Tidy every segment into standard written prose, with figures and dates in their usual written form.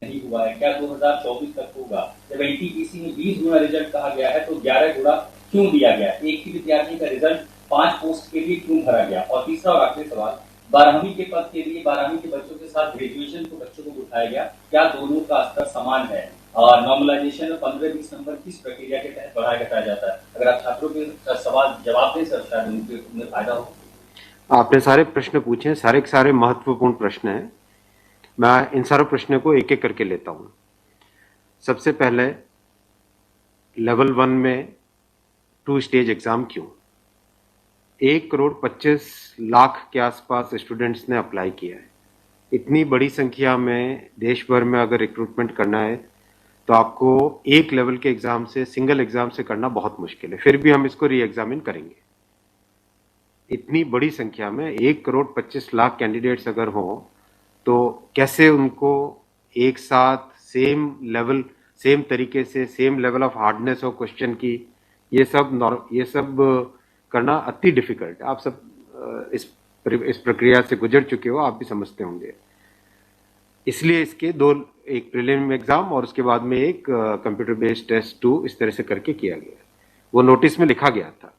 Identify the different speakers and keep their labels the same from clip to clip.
Speaker 1: नहीं हुआ है, क्या 2024 तक होगा? जब एनटीपीसी में 20 गुना रिजल्ट कहा गया है तो 11 गुना क्यों दिया गया? एक ही विद्यार्थी का रिजल्ट 5 पोस्ट के लिए क्यों भरा गया? और तीसरा और आखिरी सवाल, 12वीं के पद के लिए 12वीं के बच्चों के साथ ग्रेजुएशन के बच्चों को उठाया गया, क्या दोनों का स्तर समान है? और नॉर्मलाइजेशन में 15-20 नंबर किस प्रक्रिया के तहत बढ़ाया घटाया जाता है? अगर आप छात्रों के सवाल जवाब दें सर, शायद उन्हें फायदा हो।
Speaker 2: आपने सारे प्रश्न पूछे हैं, सारे के सारे महत्वपूर्ण प्रश्न हैं। मैं इन सारे प्रश्नों को एक एक करके लेता हूं। सबसे पहले लेवल 1 में 2 स्टेज एग्जाम क्यों? 1,25,00,000 के आसपास स्टूडेंट्स ने अप्लाई किया है। इतनी बड़ी संख्या में देश भर में अगर रिक्रूटमेंट करना है तो आपको एक लेवल के एग्जाम से, सिंगल एग्जाम से करना बहुत मुश्किल है। फिर भी हम इसको री एग्जामिन करेंगे। इतनी बड़ी संख्या में 1,25,00,000 कैंडिडेट्स अगर हो तो कैसे उनको एक साथ सेम तरीके से same level of hardness of question की, ये सब करना अति डिफिकल्ट। आप सब इस प्रक्रिया से गुजर चुके हो, आप भी समझते होंगे। इसलिए इसके दो, एक प्रीलिम एग्जाम और उसके बाद में एक कंप्यूटर बेस्ड टेस्ट 2 इस तरह से करके किया गया। वो नोटिस में लिखा गया था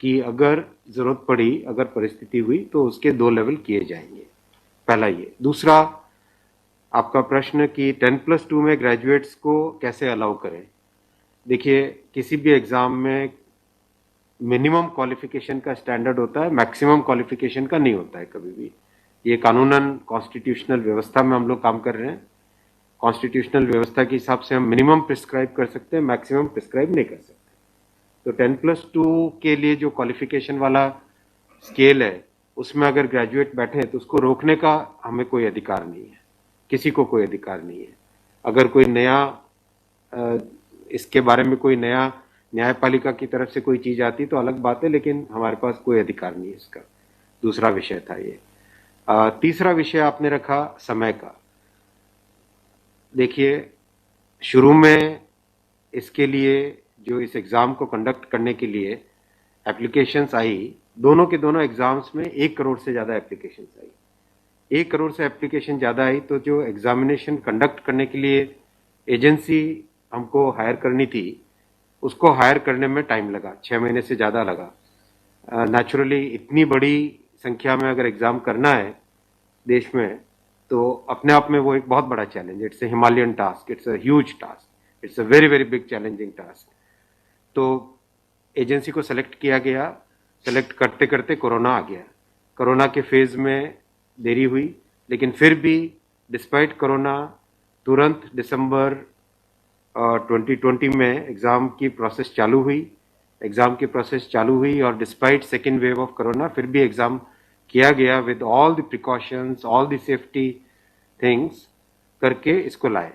Speaker 2: कि अगर जरूरत पड़ी, अगर परिस्थिति हुई तो उसके 2 लेवल किए जाएंगे। पहला ये। दूसरा आपका प्रश्न कि 10+2 में ग्रेजुएट्स को कैसे अलाउ करें। देखिए, किसी भी एग्जाम में मिनिमम क्वालिफिकेशन का स्टैंडर्ड होता है, मैक्सिमम क्वालिफिकेशन का नहीं होता है कभी भी। ये कानूनन कॉन्स्टिट्यूशनल व्यवस्था में हम लोग काम कर रहे हैं। कॉन्स्टिट्यूशनल व्यवस्था के हिसाब से हम मिनिमम प्रिस्क्राइब कर सकते हैं, मैक्सिमम प्रिस्क्राइब नहीं कर सकते। तो 10+2 के लिए जो क्वालिफिकेशन वाला स्केल है, उसमें अगर ग्रेजुएट बैठे तो उसको रोकने का हमें कोई अधिकार नहीं है, किसी को कोई अधिकार नहीं है। अगर कोई नया इसके बारे में कोई नया न्यायपालिका की तरफ से कोई चीज आती तो अलग बात है, लेकिन हमारे पास कोई अधिकार नहीं है इसका। दूसरा विषय था ये। तीसरा विषय आपने रखा समय का। देखिए, शुरू में इसके लिए जो इस एग्जाम को कंडक्ट करने के लिए एप्लीकेशंस आई, दोनों के दोनों एग्जाम्स में 1 करोड़ से ज्यादा एप्लीकेशंस आई। 1 करोड़ से एप्लीकेशन ज्यादा आई तो जो एग्जामिनेशन कंडक्ट करने के लिए एजेंसी हमको हायर करनी थी, उसको हायर करने में टाइम लगा, 6 महीने से ज्यादा लगा। नेचुरली इतनी बड़ी संख्या में अगर एग्जाम करना है देश में तो अपने आप में वो एक बहुत बड़ा challenge. It's a Himalayan task, it's a huge task, it's a very very big challenging task. तो एजेंसी को सेलेक्ट किया गया। सेलेक्ट करते करते कोरोना आ गया। कोरोना के फेज में देरी हुई, लेकिन फिर भी डिस्पाइट कोरोना तुरंत दिसंबर 2020 में एग्जाम की प्रोसेस चालू हुई। एग्जाम की प्रोसेस चालू हुई और despite second wave of corona फिर भी एग्जाम किया गया with all the precautions, all the safety things करके इसको लाए।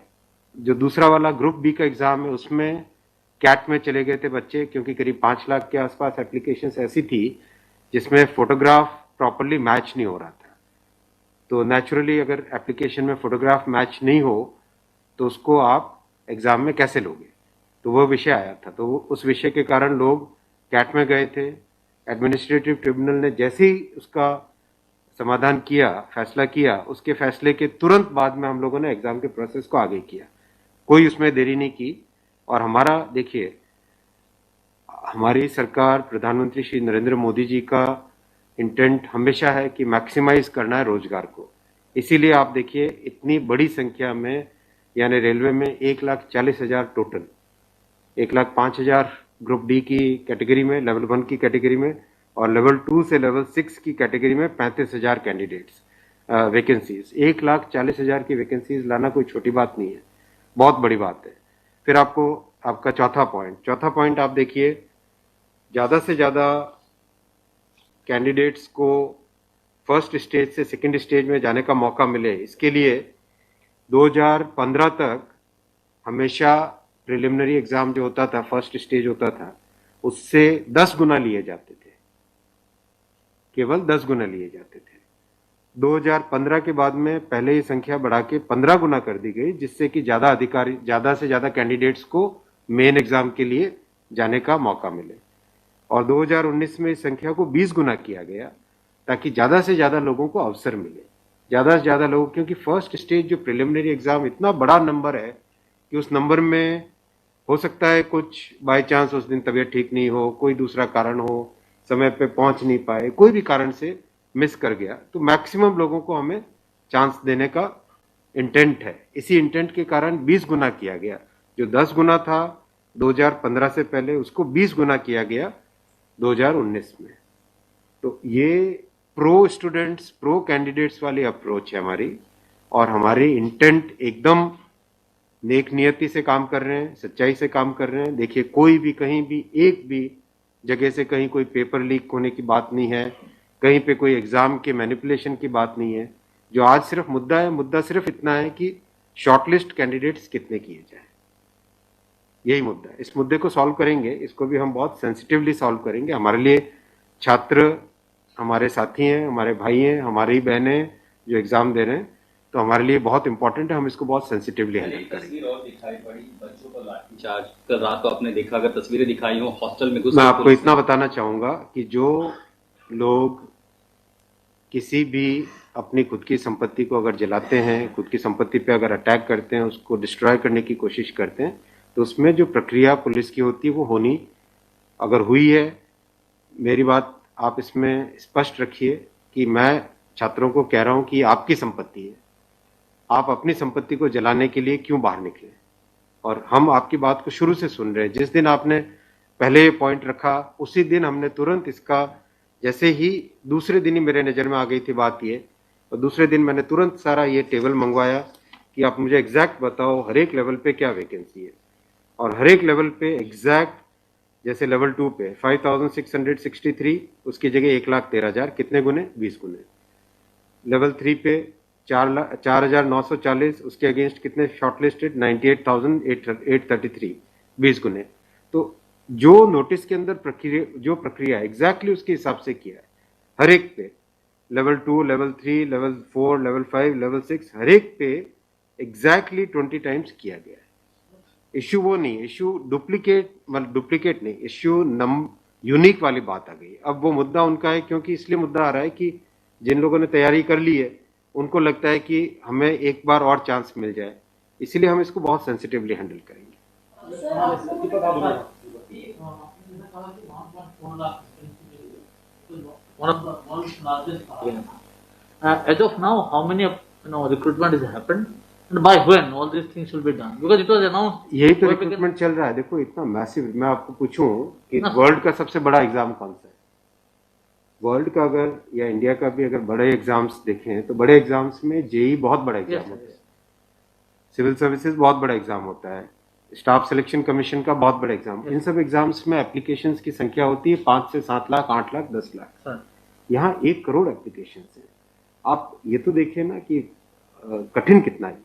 Speaker 2: जो दूसरा वाला ग्रुप बी का एग्जाम है उसमें कैट में चले गए थे बच्चे, क्योंकि करीब 5 लाख के आसपास एप्लीकेशंस ऐसी थी जिसमें फोटोग्राफ प्रॉपरली मैच नहीं हो रहा था। तो नेचुरली अगर एप्लीकेशन में फोटोग्राफ मैच नहीं हो तो उसको आप एग्जाम में कैसे लोगे? तो वो विषय आया था। तो उस विषय के कारण लोग कैट में गए थे। एडमिनिस्ट्रेटिव ट्रिब्यूनल ने जैसे ही उसका समाधान किया, फैसला किया, उसके फैसले के तुरंत बाद में हम लोगों ने एग्जाम के प्रोसेस को आगे किया। कोई उसमें देरी नहीं की। और हमारा, देखिए, हमारी सरकार, प्रधानमंत्री श्री नरेंद्र मोदी जी का इंटेंट हमेशा है कि मैक्सिमाइज करना है रोजगार को। इसीलिए आप देखिए, इतनी बड़ी संख्या में, यानी रेलवे में 1,40,000 टोटल, 1,05,000 ग्रुप डी की कैटेगरी में, लेवल 1 की कैटेगरी में, और लेवल 2 से लेवल 6 की कैटेगरी में 35,000 कैंडिडेट्स वैकेंसीज। 1,40,000 की वैकेंसीज लाना कोई छोटी बात नहीं है, बहुत बड़ी बात है। फिर आपका चौथा पॉइंट आप देखिए, ज्यादा से ज्यादा कैंडिडेट्स को फर्स्ट स्टेज से सेकंड स्टेज में जाने का मौका मिले, इसके लिए 2015 तक हमेशा प्रिलिमिनरी एग्जाम जो होता था, फर्स्ट स्टेज होता था, उससे 10 गुना लिए जाते थे, केवल 10 गुना लिए जाते थे। 2015 के बाद में पहले ही संख्या बढ़ा के 15 गुना कर दी गई, जिससे कि ज्यादा से ज्यादा कैंडिडेट्स को मेन एग्जाम के लिए जाने का मौका मिले। और 2019 में इस संख्या को 20 गुना किया गया ताकि ज्यादा से ज्यादा लोगों को अवसर मिले। ज़्यादा से ज़्यादा लोग, क्योंकि फर्स्ट स्टेज जो प्रिलिमिनरी एग्ज़ाम इतना बड़ा नंबर है कि उस नंबर में हो सकता है कुछ बाय चांस उस दिन तबीयत ठीक नहीं हो, कोई दूसरा कारण हो, समय पे पहुंच नहीं पाए, कोई भी कारण से मिस कर गया, तो मैक्सिमम लोगों को हमें चांस देने का इंटेंट है। इसी इंटेंट के कारण 20 गुना किया गया। जो 10 गुना था 2015 से पहले, उसको 20 गुना किया गया 2019 में। तो ये प्रो स्टूडेंट्स, प्रो कैंडिडेट्स वाली अप्रोच है हमारी, और हमारी इंटेंट एकदम नेक नियति से काम कर रहे हैं, सच्चाई से काम कर रहे हैं। देखिए, कोई भी कहीं भी एक भी जगह से कहीं कोई पेपर लीक होने की बात नहीं है, कहीं पे कोई एग्जाम के मैनिपुलेशन की बात नहीं है। जो आज सिर्फ मुद्दा है, मुद्दा सिर्फ इतना है कि शॉर्टलिस्ट कैंडिडेट्स कितने किए जाए, यही मुद्दा है। इस मुद्दे को सॉल्व करेंगे, इसको भी हम बहुत सेंसिटिवली सॉल्व करेंगे। हमारे लिए छात्र हमारे साथी हैं, हमारे भाई हैं, हमारी बहनें जो एग्जाम दे रहे हैं, तो हमारे लिए बहुत इंपॉर्टेंट है। हम इसको बहुत सेंसिटिवली हैंडल
Speaker 1: एक
Speaker 2: करेंगे।
Speaker 1: तस्वीर और दिखाई पड़ी, बच्चों को लाठीचार्ज। कल रात को आपने देखा, अगर तस्वीरें दिखाई हो, हॉस्टल में घुस
Speaker 2: मैं आपको इतना बताना चाहूंगा कि जो लोग किसी भी अपनी खुद की संपत्ति को अगर जलाते हैं, खुद की संपत्ति पे अगर अटैक करते हैं, उसको डिस्ट्रॉय करने की कोशिश करते हैं, तो उसमें जो प्रक्रिया पुलिस की होती है वो होनी, अगर हुई है, मेरी बात आप इसमें स्पष्ट रखिए कि मैं छात्रों को कह रहा हूं कि आपकी संपत्ति है, आप अपनी संपत्ति को जलाने के लिए क्यों बाहर निकले। और हम आपकी बात को शुरू से सुन रहे हैं। जिस दिन आपने पहले ये पॉइंट रखा, उसी दिन हमने तुरंत इसका, जैसे ही दूसरे दिन ही मेरे नज़र में आ गई थी बात ये, और दूसरे दिन मैंने तुरंत सारा ये टेबल मंगवाया कि आप मुझे एग्जैक्ट बताओ हर एक लेवल पे क्या वैकेंसी है। और हर एक लेवल पे एग्जैक्ट, जैसे लेवल 2 पे 5663, उसकी जगह 1,13,000, कितने गुने? 20 गुने। लेवल 3 पे 4,940, उसके अगेंस्ट कितने शॉर्टलिस्टेड? 98,833, 20 गुने। तो जो नोटिस के अंदर प्रक्रिया एग्जैक्टली उसके हिसाब से किया है, हर एक पे, level 2, level 3, level 4, level 5, level 6, हर एक पे एग्जैक्टली 20 टाइम्स किया गया है। इश्यू वो नहीं, इश्यू डुप्लीकेट, मतलब डुप्लीकेट नहीं, इश्यू यूनिक वाली बात आ गई। अब वो मुद्दा उनका है, क्योंकि इसलिए मुद्दा आ रहा है कि जिन लोगों ने तैयारी कर ली है उनको लगता है कि हमें एक बार और चांस मिल जाए, इसीलिए हम इसको बहुत सेंसिटिवली हैंडल करेंगे।
Speaker 3: As of now, how many recruitment has happened, and by when all these things will be done? Because it was announced.
Speaker 2: यही तो रिक्रूटमेंट चल रहा है। देखो, इतना मैसिव, मैं आपको पूछूं कि वर्ल्ड का सबसे बड़ा एग्जाम कौन सा है? वर्ल्ड का अगर, या इंडिया का भी अगर बड़े एग्जाम्स देखें, तो बड़े एग्जाम्स में जेई बहुत बड़ा एग्जाम होता है, सिविल सर्विसेज बहुत बड़ा एग्जाम होता है, स्टाफ सिलेक्शन कमीशन का बहुत बड़ा एग्जाम। इन सब एग्जाम्स में एप्लीकेशंस की संख्या होती है 5 से 7 लाख, 8 लाख, 10 लाख। यहाँ 1 करोड़ एप्लीकेशंस है। आप ये तो देखिए ना कि कठिन कितना है।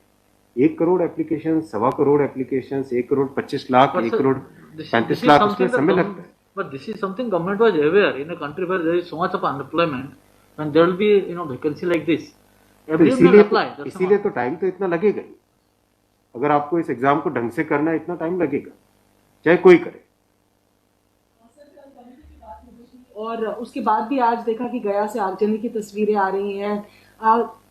Speaker 2: 1 करोड़ एप्लीकेशन, 1.25 करोड़ एप्लीकेशन, 1 करोड़ 25 लाख, 1 करोड़ 35 लाख, उसमें समय लगता है।
Speaker 3: But this is something government was aware. In a country where there is so much of unemployment, and there will be vacancy like this,
Speaker 2: तो
Speaker 3: everyone will apply.
Speaker 2: इसीलिए तो टाइम तो इतना लगेगा ही। अगर आपको इस एग्जाम को ढंग से करना है, इतना टाइम लगेगा, चाहे कोई करे।
Speaker 4: और उसके बाद भी आज देखा कि गया से आगजनी की तस्वीरें आ रही हैं।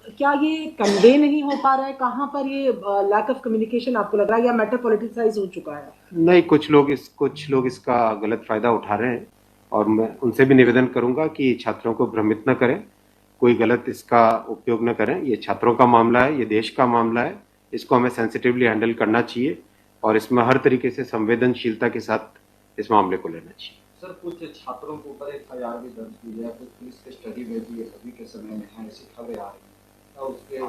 Speaker 4: क्या ये कन्वे नहीं हो पा रहा है? कहाँ पर ये लैक ऑफ कम्युनिकेशन आपको लग रहा है, या मैटर पॉलिटिसाइज हो चुका है?
Speaker 2: नहीं, कुछ लोग इसका गलत फायदा उठा रहे हैं, और मैं उनसे भी निवेदन करूंगा कि छात्रों को भ्रमित न करें, कोई गलत इसका उपयोग न करें। ये छात्रों का मामला है, ये देश का मामला है, इसको हमें सेंसिटिवली हैंडल करना चाहिए, और इसमें हर तरीके से संवेदनशीलता के साथ इस मामले को लेना चाहिए।
Speaker 5: सर, कुछ छात्रों के ऊपर FIR भी दर्ज की है, कुछ पुलिस की स्टडी में भी अभी के समय में है, ऐसी खबरें आ रही हैं।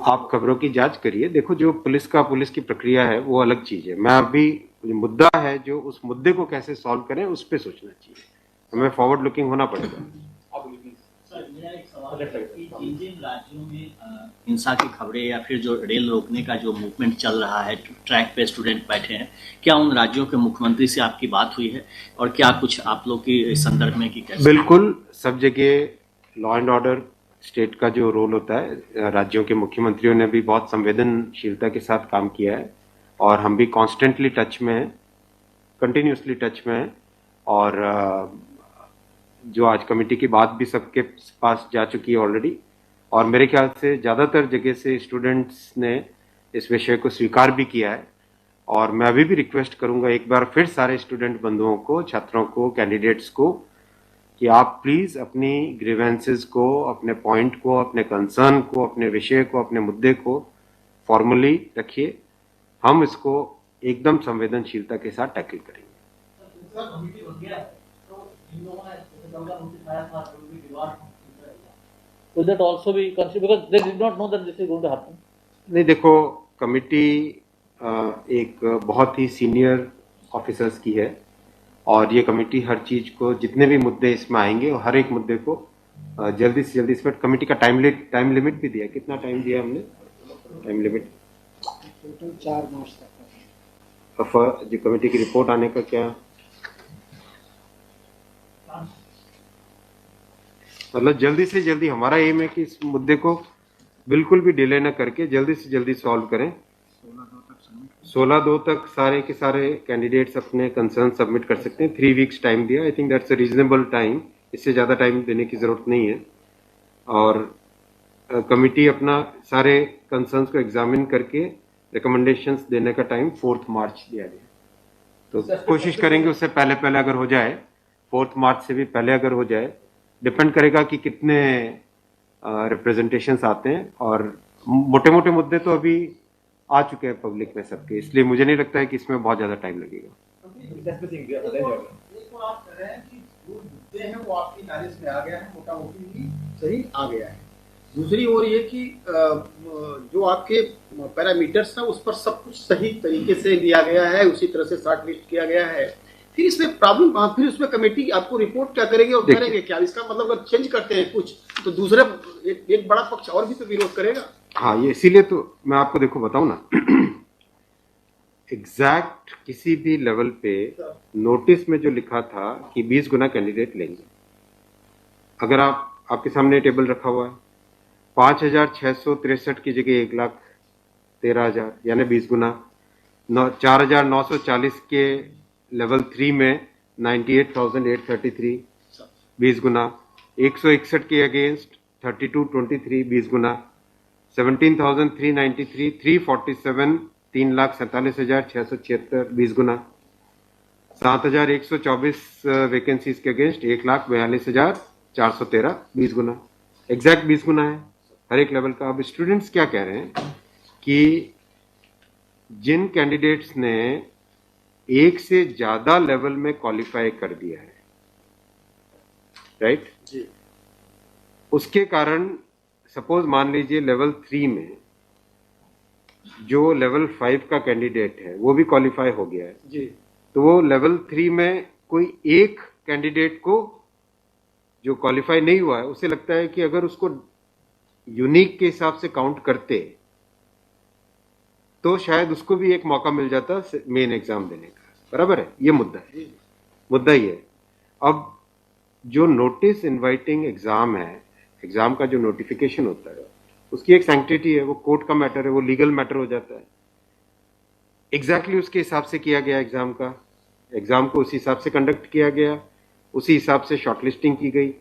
Speaker 2: आप खबरों की जांच करिए। देखो, जो पुलिस की प्रक्रिया है वो अलग चीज है। मैं अभी मुद्दा है, जो उस मुद्दे को कैसे सॉल्व करें उस पर सोचना चाहिए, हमें फॉरवर्ड लुकिंग होना पड़ेगा।
Speaker 6: सर, मेरा एक सवाल है कि जिन राज्यों में हिंसा की खबरें या फिर जो रेल रोकने का जो मूवमेंट चल रहा है, ट्रैक पे स्टूडेंट बैठे हैं, क्या उन राज्यों के मुख्यमंत्री से आपकी बात हुई है, और क्या कुछ आप लोग की संदर्भ में? कि
Speaker 2: बिल्कुल, सब जगह लॉ एंड ऑर्डर स्टेट का जो रोल होता है, राज्यों के मुख्यमंत्रियों ने भी बहुत संवेदनशीलता के साथ काम किया है, और हम भी कॉन्स्टेंटली टच में हैं, कंटिन्यूसली टच में हैं। और जो आज कमेटी की बात भी सबके पास जा चुकी है ऑलरेडी, और मेरे ख्याल से ज़्यादातर जगह से स्टूडेंट्स ने इस विषय को स्वीकार भी किया है। और मैं अभी भी रिक्वेस्ट करूंगा एक बार फिर सारे स्टूडेंट बंधुओं को, छात्रों को, कैंडिडेट्स को कि आप प्लीज़ अपनी ग्रीवेंसेस को, अपने पॉइंट को, अपने कंसर्न को, अपने विषय को, अपने मुद्दे को फॉर्मली रखिए। हम इसको एकदम संवेदनशीलता के साथ टैकल करेंगे।
Speaker 3: Will that also be considered because they did not know that this is going to happen?
Speaker 2: नहीं, देखो, कमिटी एक बहुत ही सीनियर ऑफिसर्स की है और ये कमेटी हर चीज को, जितने भी मुद्दे इसमें आएंगे और हर एक मुद्दे को जल्दी से जल्दी, इसमें कमेटी का टाइम लिमिट भी दिया। कितना टाइम दिया हमने? टाइम लिमिट
Speaker 4: टोटल 4 मार्च तक।
Speaker 2: जो कमेटी की रिपोर्ट आने का क्या मतलब, जल्दी से जल्दी हमारा एम है कि इस मुद्दे को बिल्कुल भी डिले न करके जल्दी से जल्दी सॉल्व करें। 16/2 तक सारे के सारे कैंडिडेट्स अपने कंसर्न सबमिट कर सकते हैं। 3 वीक्स टाइम दिया। I think that's a reasonable time. इससे ज़्यादा टाइम देने की ज़रूरत नहीं है। और कमिटी अपना सारे कंसर्न्स को एग्जामिन करके रिकमेंडेशंस देने का टाइम 4 मार्च दिया गया। तो कोशिश करेंगे उससे पहले अगर हो जाए, 4 मार्च से भी पहले अगर हो जाए। डिपेंड करेगा कि कितने रिप्रेजेंटेशंस आते हैं। और मोटे मोटे मुद्दे तो अभी आ चुके हैं पब्लिक में सबके, इसलिए मुझे नहीं लगता है कि इसमें बहुत ज़्यादा टाइम लगेगा।
Speaker 7: वो आपकी नॉलेज में आ गया है, मोटा मोटी सही आ गया है। दूसरी ओर ये कि जो आपके पैरामीटर्स हैं उस पर सब कुछ सही तरीके से लिया गया है, उसी तरह से शॉर्ट लिस्ट किया गया है। फिर इसमें प्रॉब्लम, फिर उसमें कमेटी आपको रिपोर्ट क्या करेगी और करेंगे क्या? इसका मतलब अगर चेंज करते हैं कुछ तो दूसरे एक बड़ा पक्ष और भी तो विरोध करेगा।
Speaker 2: हाँ, ये इसीलिए तो मैं आपको देखो बताऊं ना, एग्जैक्ट किसी भी लेवल पे नोटिस में जो लिखा था कि 20 गुना कैंडिडेट लेंगे, अगर आपके सामने टेबल रखा हुआ है, 5,663 की जगह 1,13,000 यानी 20 गुना। 4,940 के लेवल 3 में 98,833 20 गुना। 161 के अगेंस्ट 3223 20 गुना। 17,393 347 3,47,676 20 गुना। 7,124 वैकेंसीज के अगेंस्ट 1,42,413 20 गुना। एग्जैक्ट 20 गुना है हर एक लेवल का। अब स्टूडेंट्स क्या कह रहे हैं कि जिन कैंडिडेट्स ने एक से ज्यादा लेवल में क्वालिफाई कर दिया है, राइट जी, उसके कारण सपोज मान लीजिए लेवल 3 में जो लेवल 5 का कैंडिडेट है वो भी क्वालिफाई हो गया है जी, तो वो लेवल 3 में कोई एक कैंडिडेट को जो क्वालिफाई नहीं हुआ है, उसे लगता है कि अगर उसको यूनिक के हिसाब से काउंट करते तो शायद उसको भी एक मौका मिल जाता मेन एग्जाम देने का। बराबर है, ये मुद्दा ही है। अब जो नोटिस इनवाइटिंग एग्जाम है, एग्जाम का जो नोटिफिकेशन होता है उसकी एक सैंक्टिटी है, वो कोर्ट का मैटर है, वो लीगल मैटर हो जाता है। एग्जैक्टली उसके हिसाब से किया गया एग्जाम को उसी हिसाब से कंडक्ट किया गया, उसी हिसाब से शॉर्टलिस्टिंग की गई।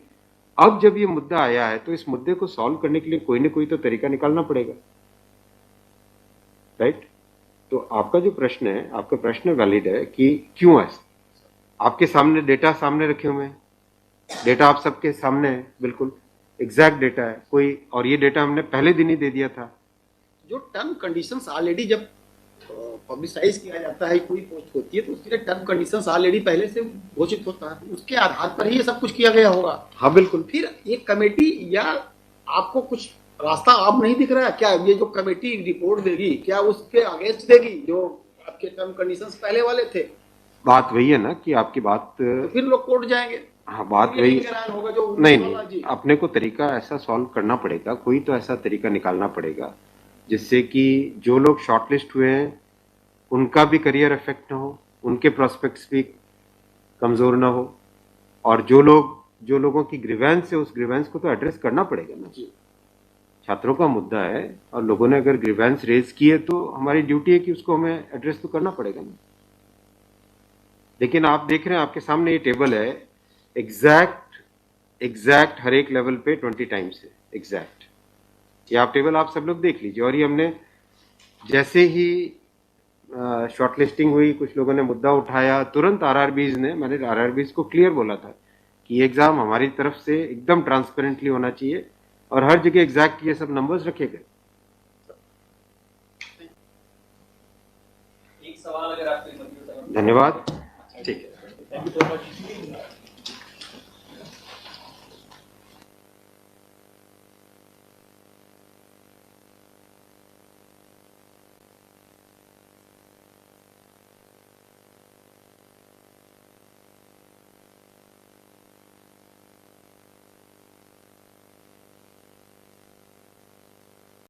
Speaker 2: अब जब ये मुद्दा आया है तो इस मुद्दे को सॉल्व करने के लिए कोई ना कोई तो तरीका निकालना पड़ेगा, राइट? तो आपका जो प्रश्न है, आपका प्रश्न वैलिड है कि क्यों ऐसा। आपके सामने डेटा सामने रखे हुए हैं, डेटा आप सबके सामने है, बिल्कुल एग्जैक्ट डेटा है कोई, और ये डेटा हमने पहले दिन ही दे दिया था।
Speaker 7: जो टर्म कंडीशंस ऑलरेडी जब पब्लिसाइज किया जाता है, कोई पोस्ट होती है तो उसके लिए टर्म कंडीशंस ऑलरेडी पहले से घोषित होता है, उसके आधार पर ही ये सब कुछ किया गया होगा।
Speaker 2: हाँ बिल्कुल।
Speaker 7: फिर एक कमेटी या आपको कुछ रास्ता आप नहीं दिख रहा है क्या? ये जो कमेटी रिपोर्ट देगी क्या उसके अगेंस्ट देगी जो आपके टर्म कंडीशंस पहले वाले थे?
Speaker 2: बात वही है ना कि आपकी बात,
Speaker 7: तो फिर लोग कोर्ट जाएंगे।
Speaker 2: हाँ, बात वही
Speaker 7: होगा जो
Speaker 2: नहीं, अपने को तरीका ऐसा सॉल्व करना पड़ेगा, कोई तो ऐसा तरीका निकालना पड़ेगा जिससे कि जो लोग शॉर्टलिस्ट हुए हैं उनका भी करियर इफेक्ट ना हो, उनके प्रोस्पेक्ट्स भी कमजोर ना हो, और जो लोगों की ग्रीवेंस है उस ग्रीवेंस को तो एड्रेस करना पड़ेगा ना। छात्रों का मुद्दा है और लोगों ने अगर ग्रीवेंस रेज की है तो हमारी ड्यूटी है कि उसको हमें एड्रेस तो करना पड़ेगा ना। लेकिन आप देख रहे हैं आपके सामने ये टेबल है, एग्जैक्ट हर एक लेवल पे 20 टाइम्स है एग्जैक्ट। ये आप टेबल आप सब लोग देख लीजिए। और ये हमने जैसे ही शॉर्ट लिस्टिंग हुई, कुछ लोगों ने मुद्दा उठाया, तुरंत आरआरबीज ने, मैंने आरआरबीज को क्लियर बोला था कि ये एग्जाम हमारी तरफ से एकदम ट्रांसपेरेंटली होना चाहिए और हर जगह एग्जैक्ट ये सब नंबर्स रखे गए।
Speaker 1: एक सवाल अगर आपके
Speaker 2: धन्यवाद।
Speaker 1: ठीक है, थैंक यू सो मच।